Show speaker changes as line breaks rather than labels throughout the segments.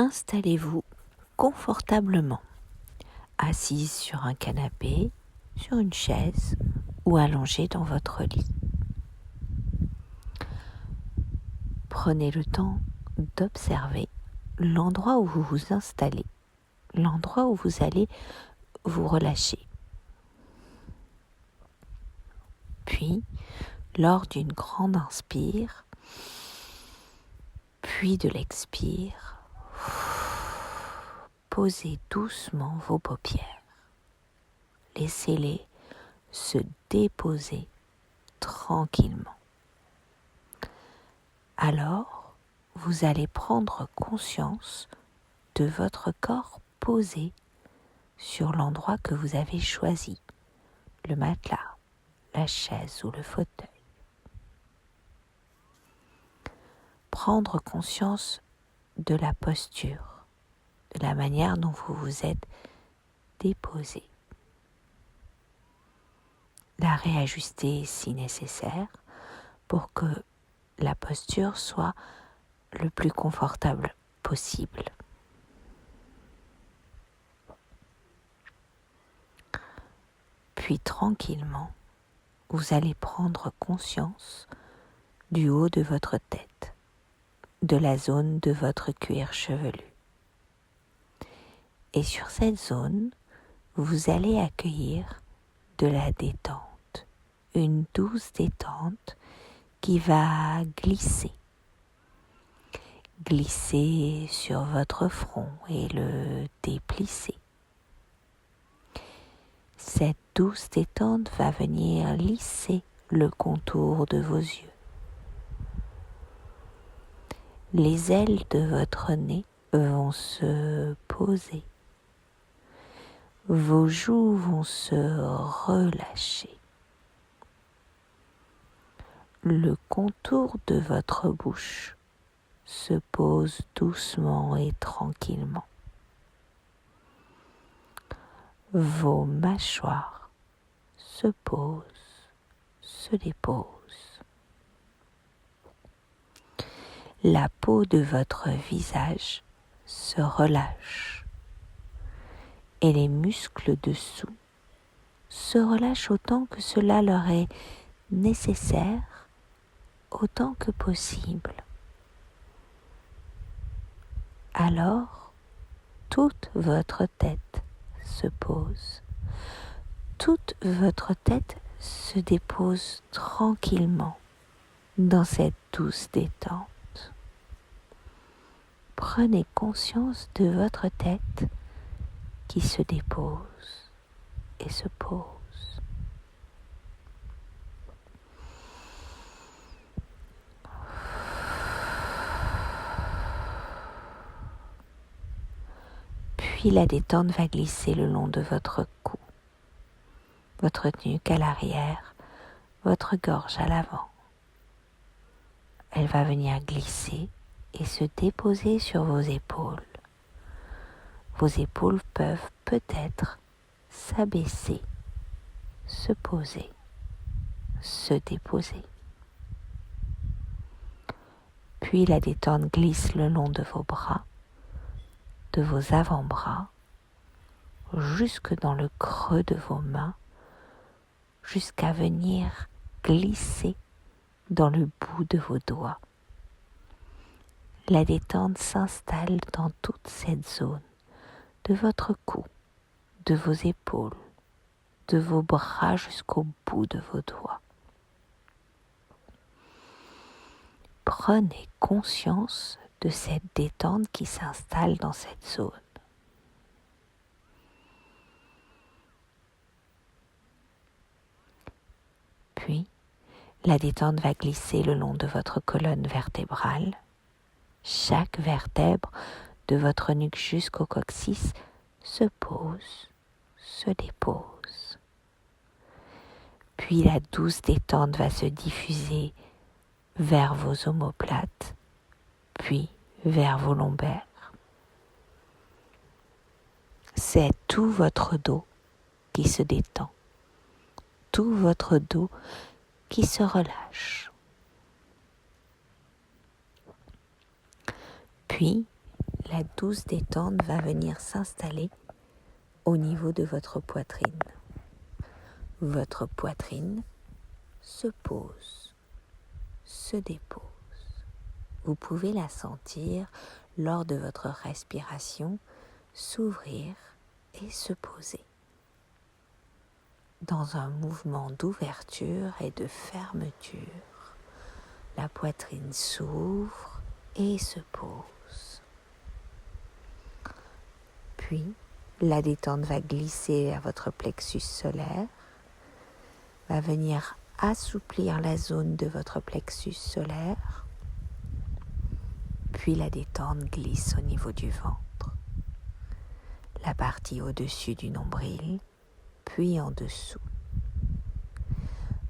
installez-vous confortablement, assise sur un canapé, sur une chaise ou allongée dans votre lit. Prenez le temps d'observer l'endroit où vous vous installez, l'endroit où vous allez vous relâcher. Puis, lors d'une grande inspire, puis de l'expire, posez doucement vos paupières. Laissez-les se déposer tranquillement. Alors, vous allez prendre conscience de votre corps posé sur l'endroit que vous avez choisi, le matelas, la chaise ou le fauteuil. Prendre conscience de la posture, de la manière dont vous vous êtes déposé. La réajuster si nécessaire pour que la posture soit le plus confortable possible. Puis tranquillement, vous allez prendre conscience du haut de votre tête, de la zone de votre cuir chevelu. Et sur cette zone, vous allez accueillir de la détente, une douce détente qui va glisser sur votre front et le déplisser. Cette douce détente va venir lisser le contour de vos yeux. Les ailes de votre nez vont se poser. Vos joues vont se relâcher. Le contour de votre bouche se pose doucement et tranquillement. Vos mâchoires se posent, se déposent. La peau de votre visage se relâche et les muscles dessous se relâchent autant que cela leur est nécessaire, autant que possible. Alors, toute votre tête se pose. Toute votre tête se dépose tranquillement dans cette douce détente. Prenez conscience de votre tête qui se dépose et se pose. Puis la détente va glisser le long de votre cou, votre nuque à l'arrière, votre gorge à l'avant. Elle va venir glisser et se déposer sur vos épaules. Vos épaules peuvent peut-être s'abaisser, se poser, se déposer. Puis la détente glisse le long de vos bras, de vos avant-bras, jusque dans le creux de vos mains, jusqu'à venir glisser dans le bout de vos doigts. La détente s'installe dans toute cette zone, de votre cou, de vos épaules, de vos bras jusqu'au bout de vos doigts. Prenez conscience de cette détente qui s'installe dans cette zone. Puis, la détente va glisser le long de votre colonne vertébrale. Chaque vertèbre de votre nuque jusqu'au coccyx se pose, se dépose. Puis la douce détente va se diffuser vers vos omoplates, puis vers vos lombaires. C'est tout votre dos qui se détend, tout votre dos qui se relâche. Puis, la douce détente va venir s'installer au niveau de votre poitrine. Votre poitrine se pose, se dépose. Vous pouvez la sentir lors de votre respiration s'ouvrir et se poser dans un mouvement d'ouverture et de fermeture. La poitrine s'ouvre et se pose. Puis, la détente va glisser à votre plexus solaire, va venir assouplir la zone de votre plexus solaire, puis la détente glisse au niveau du ventre, la partie au-dessus du nombril, puis en dessous.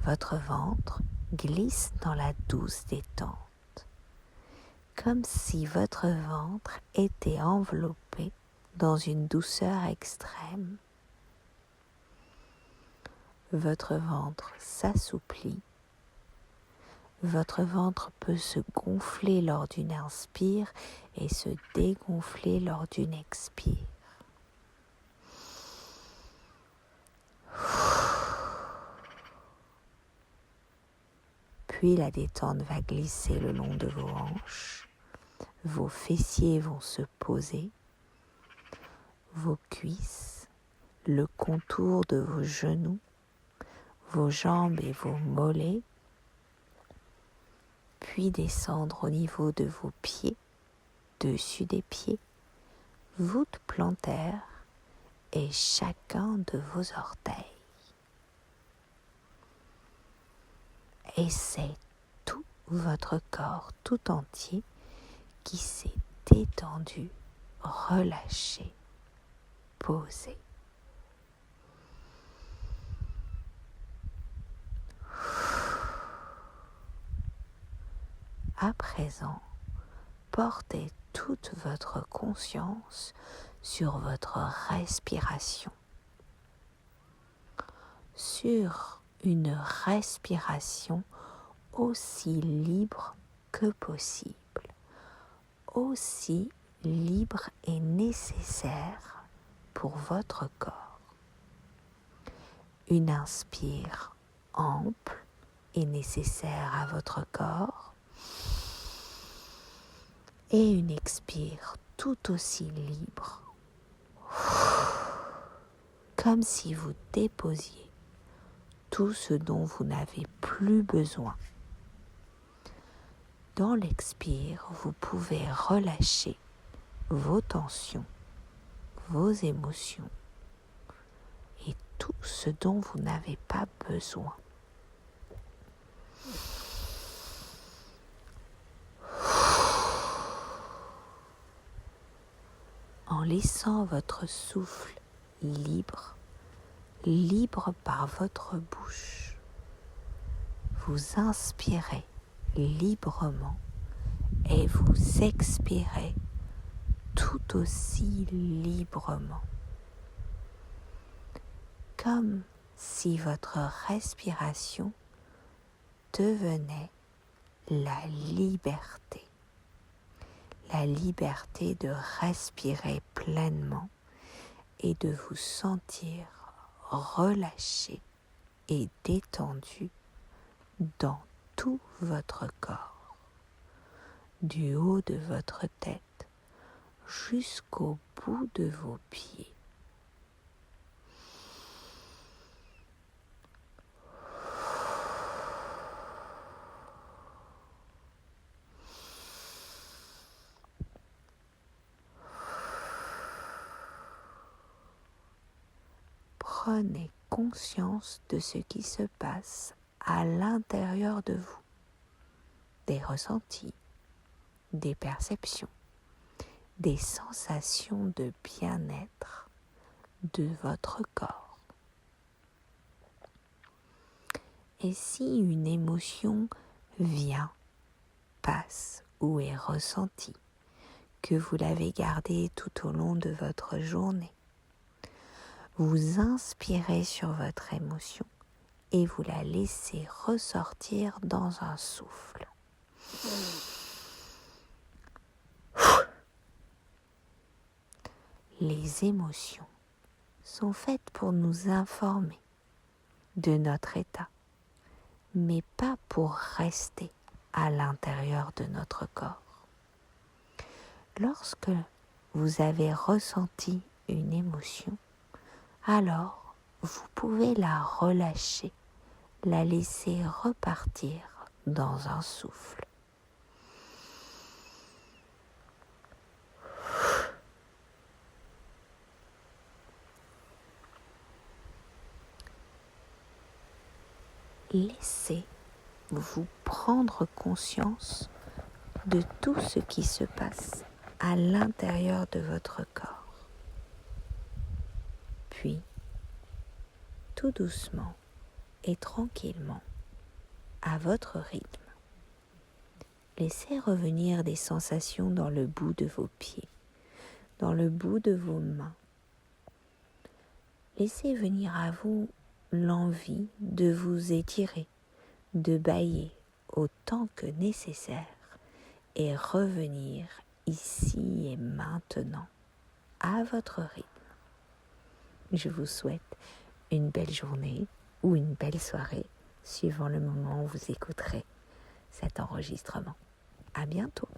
Votre ventre glisse dans la douce détente, comme si votre ventre était enveloppé dans une douceur extrême. Votre ventre s'assouplit. Votre ventre peut se gonfler lors d'une inspire et se dégonfler lors d'une expire. Puis la détente va glisser le long de vos hanches. Vos fessiers vont se poser. Vos cuisses, le contour de vos genoux, vos jambes et vos mollets, puis descendre au niveau de vos pieds, dessus des pieds, voûte plantaire et chacun de vos orteils. Et c'est tout votre corps tout entier qui s'est détendu, relâché, posé. À présent, portez toute votre conscience sur votre respiration, sur une respiration aussi libre que possible, aussi libre et nécessaire pour votre corps. Une inspire ample et nécessaire à votre corps et une expire tout aussi libre, comme si vous déposiez tout ce dont vous n'avez plus besoin. Dans l'expire, vous pouvez relâcher vos tensions, vos émotions et tout ce dont vous n'avez pas besoin. En laissant votre souffle libre par votre bouche, vous inspirez librement et vous expirez tout aussi librement, comme si votre respiration devenait la liberté de respirer pleinement et de vous sentir relâché et détendu dans tout votre corps, du haut de votre tête jusqu'au bout de vos pieds. Prenez conscience de ce qui se passe à l'intérieur de vous, des ressentis, des perceptions, des sensations de bien-être de votre corps. Et si une émotion vient, passe ou est ressentie, que vous l'avez gardée tout au long de votre journée, vous inspirez sur votre émotion et vous la laissez ressortir dans un souffle. Les émotions sont faites pour nous informer de notre état, mais pas pour rester à l'intérieur de notre corps. Lorsque vous avez ressenti une émotion, alors vous pouvez la relâcher, la laisser repartir dans un souffle. Laissez-vous prendre conscience de tout ce qui se passe à l'intérieur de votre corps. Puis, tout doucement et tranquillement, à votre rythme, laissez revenir des sensations dans le bout de vos pieds, dans le bout de vos mains. Laissez venir à vous l'envie de vous étirer, de bâiller autant que nécessaire et revenir ici et maintenant à votre rythme. Je vous souhaite une belle journée ou une belle soirée suivant le moment où vous écouterez cet enregistrement. À bientôt.